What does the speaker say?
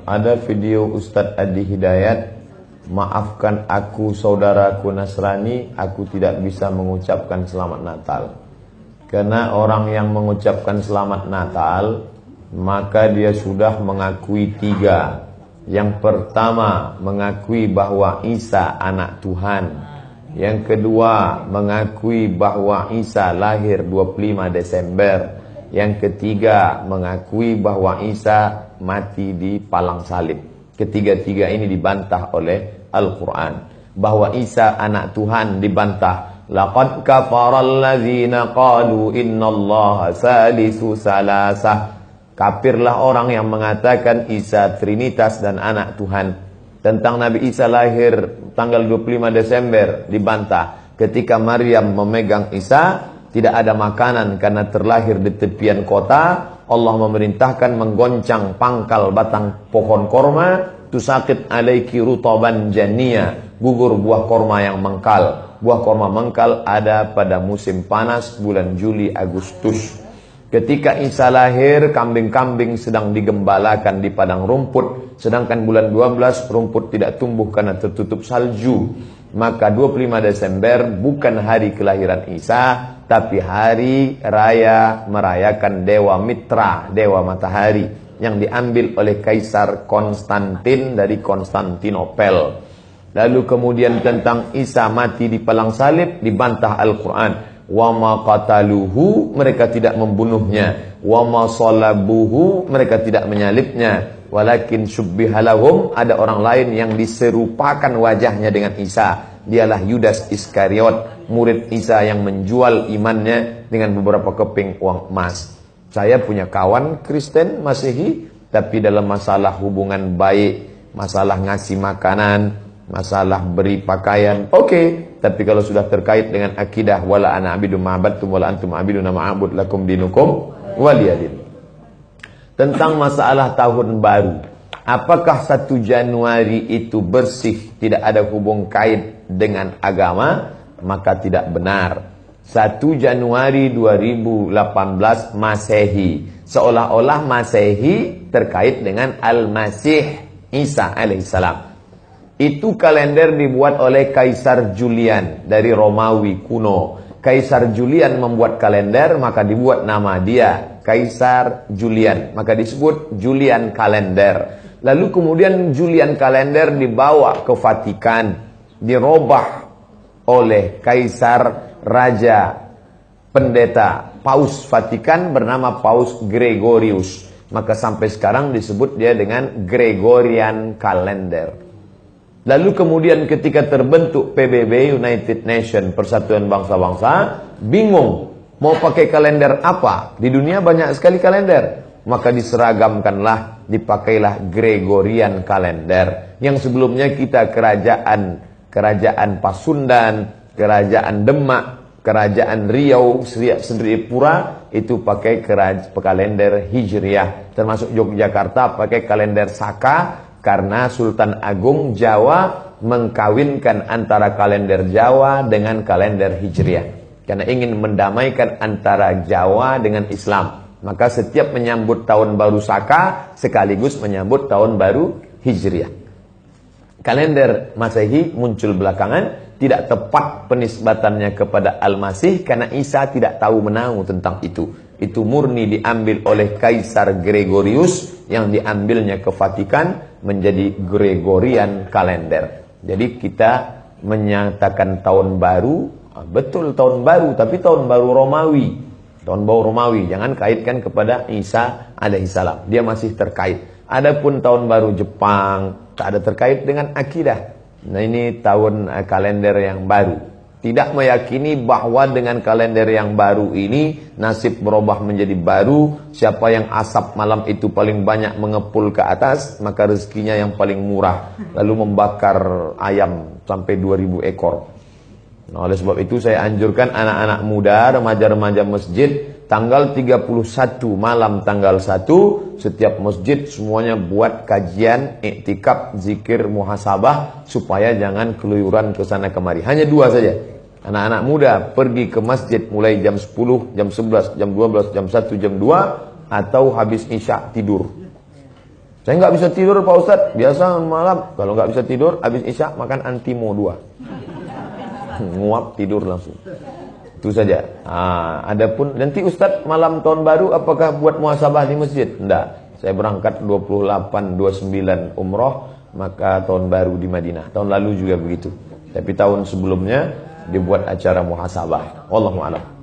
Ada video Ustadz Adi Hidayat, maafkan aku saudaraku Nasrani, aku tidak bisa mengucapkan selamat Natal. Karena orang yang mengucapkan selamat Natal, maka dia sudah mengakui tiga. Yang pertama, mengakui bahwa Isa anak Tuhan. Yang kedua, mengakui bahwa Isa lahir 25 Desember. Yang ketiga, mengakui bahwa Isa mati di palang salib. Ketiga-tiga ini dibantah oleh Al-Quran. Bahwa Isa anak Tuhan dibantah. Laqad kafaral ladzina qalu innallaha salisu salasah. Kafirlah orang yang mengatakan Isa Trinitas dan anak Tuhan. Tentang Nabi Isa lahir tanggal 25 Desember dibantah. Ketika Maryam memegang Isa, tidak ada makanan karena terlahir di tepian kota. Allah memerintahkan menggoncang pangkal batang pohon korma. Tusakit alaiki rutaban jania. Gugur buah korma yang mengkal. Buah korma mengkal ada pada musim panas bulan Juli Agustus. Ketika Isa lahir, kambing-kambing sedang digembalakan di padang rumput. Sedangkan bulan 12 rumput tidak tumbuh karena tertutup salju. Maka 25 Desember bukan hari kelahiran Isa, tapi hari raya merayakan Dewa Mitra, Dewa Matahari, yang diambil oleh Kaisar Konstantin dari Konstantinopel. Lalu kemudian tentang Isa mati di palang salib dibantah Al-Quran. Wa ma qataluhu, mereka tidak membunuhnya. Wa ma salabuhu, mereka tidak menyalibnya. Walakin syubbihalahum, ada orang lain yang diserupakan wajahnya dengan Isa. Dialah Yudas Iskariot, murid Isa yang menjual imannya dengan beberapa keping uang emas. Saya punya kawan Kristen Masehi, tapi dalam masalah hubungan baik, masalah ngasih makanan, masalah beri pakaian, oke. Tapi kalau sudah terkait dengan akidah, wala ana abidu ma'abadtum wala antum abiduna ma'abud lakum dinukum waliyadin. Tentang masalah tahun baru, apakah 1 Januari itu bersih, tidak ada hubung kait dengan agama? Maka tidak benar. 1 Januari 2018 Masehi, seolah-olah Masehi terkait dengan Al-Masih Isa alaihissalam. Itu kalender dibuat oleh Kaisar Julian dari Romawi kuno. Kaisar Julian membuat kalender, maka dibuat nama dia Kaisar Julian, maka disebut Julian kalender. Lalu kemudian Julian kalender dibawa ke Vatikan, dirobah oleh Kaisar Raja Pendeta Paus Vatikan bernama Paus Gregorius. Maka sampai sekarang disebut dia dengan Gregorian kalender. Lalu kemudian ketika terbentuk PBB, United Nation, Persatuan Bangsa-Bangsa, bingung mau pakai kalender apa? Di dunia banyak sekali kalender. Maka diseragamkanlah, dipakailah Gregorian kalender. Yang sebelumnya kita kerajaan Pasundan, kerajaan Demak, kerajaan Riau, Sripura itu pakai kalender Hijriah. Termasuk Yogyakarta pakai kalender Saka, karena Sultan Agung Jawa mengkawinkan antara kalender Jawa dengan kalender Hijriah. Karena ingin mendamaikan antara Jawa dengan Islam. Maka setiap menyambut tahun baru Saka sekaligus menyambut tahun baru Hijriah. Kalender Masehi muncul belakangan, tidak tepat penisbatannya kepada Al-Masih karena Isa tidak tahu menahu tentang itu. Itu murni diambil oleh Kaisar Gregorius yang diambilnya ke Vatikan menjadi Gregorian kalender. Jadi kita menyatakan tahun baru, betul tahun baru, tapi tahun baru Romawi. Tahun baru Romawi, jangan kaitkan kepada Isa alaihissalam. Dia masih terkait. Adapun tahun baru Jepang, tak ada terkait dengan akidah. Nah ini tahun kalender yang baru. Tidak meyakini bahwa dengan kalender yang baru ini nasib berubah menjadi baru. Siapa yang asap malam itu paling banyak mengepul ke atas, maka rezekinya yang paling murah. Lalu membakar ayam sampai 2000 ekor. Nah, oleh sebab itu saya anjurkan anak-anak muda, remaja-remaja masjid, tanggal 31 malam tanggal 1 setiap masjid semuanya buat kajian, iktikaf, zikir, muhasabah supaya jangan keluyuran ke sana kemari. Hanya 2 saja. Anak-anak muda pergi ke masjid mulai jam 10, jam 11, jam 12, jam 1, jam 2 atau habis isya tidur. Saya nggak bisa tidur Pak Ustadz. Biasa malam kalau nggak bisa tidur, habis isya makan Antimo 2. Nguap tidur langsung. Itu saja. Adapun nanti Ustadz malam tahun baru apakah buat muhasabah di masjid? Enggak. Saya berangkat 28-29 umroh, maka tahun baru di Madinah. Tahun lalu juga begitu. Tapi tahun sebelumnya dibuat acara muhasabah. Wallahu a'lam.